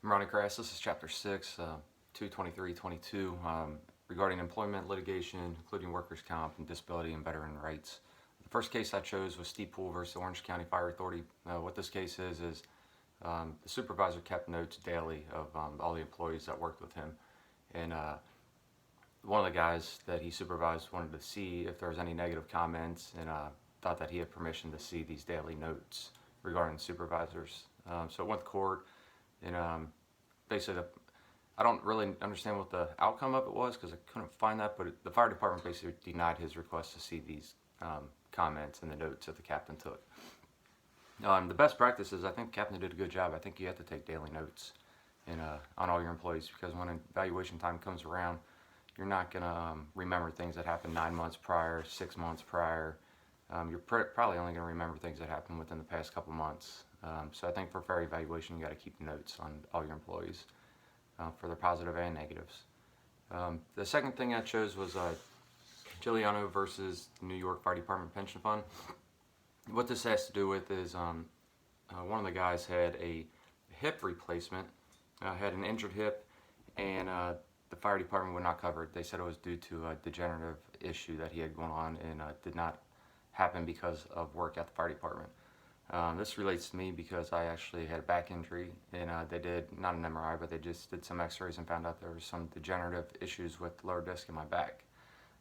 I'm Ronnie Crass. This is Chapter 6, 22322, regarding employment litigation, including workers' comp and disability and veteran rights. The first case I chose was Steve Poole versus Orange County Fire Authority. What this case is the supervisor kept notes daily of all the employees that worked with him. And one of the guys that he supervised wanted to see if there was any negative comments and thought that he had permission to see these daily notes regarding supervisors. So it went to court. And basically, I don't really understand what the outcome of it was because I couldn't find that, but the fire department basically denied his request to see these comments and the notes that the captain took. The best practice is I think the captain did a good job. I think you have to take daily notes on all your employees because when evaluation time comes around, you're not going to remember things that happened 9 months prior, 6 months prior. You're probably only going to remember things that happened within the past couple months. So I think for fair evaluation, you got to keep notes on all your employees for their positive and negatives. The second thing I chose was Giuliano versus New York Fire Department Pension Fund. What this has to do with is one of the guys had a hip replacement, had an injured hip, and the fire department would not cover it. They said it was due to a degenerative issue that he had going on and did not happen because of work at the fire department. This relates to me because I actually had a back injury and they did, not an MRI, but they just did some x-rays and found out there was some degenerative issues with the lower disc in my back.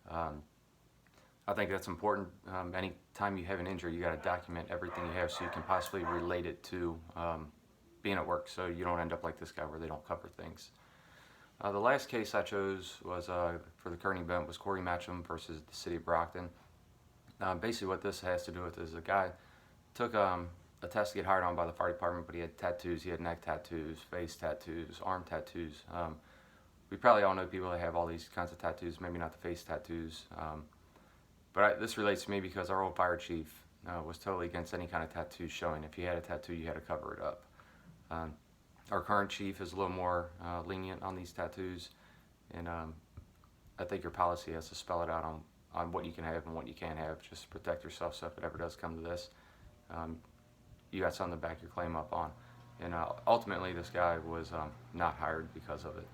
I think that's important. Anytime you have an injury, you got to document everything you have so you can possibly relate it to being at work so you don't end up like this guy where they don't cover things. The last case I chose was for the Kearney event was Corey Matcham versus the city of Brockton. Basically what this has to do with is a guy took a test to get hired on by the fire department, but he had tattoos. He had neck tattoos, face tattoos, arm tattoos. We probably all know people that have all these kinds of tattoos, maybe not the face tattoos. This relates to me because our old fire chief was totally against any kind of tattoos showing. If you had a tattoo, you had to cover it up. Our current chief is a little more lenient on these tattoos, and I think your policy has to spell it out on what you can have and what you can't have, just to protect yourself so if it ever does come to this, you got something to back your claim up on. And ultimately this guy was not hired because of it.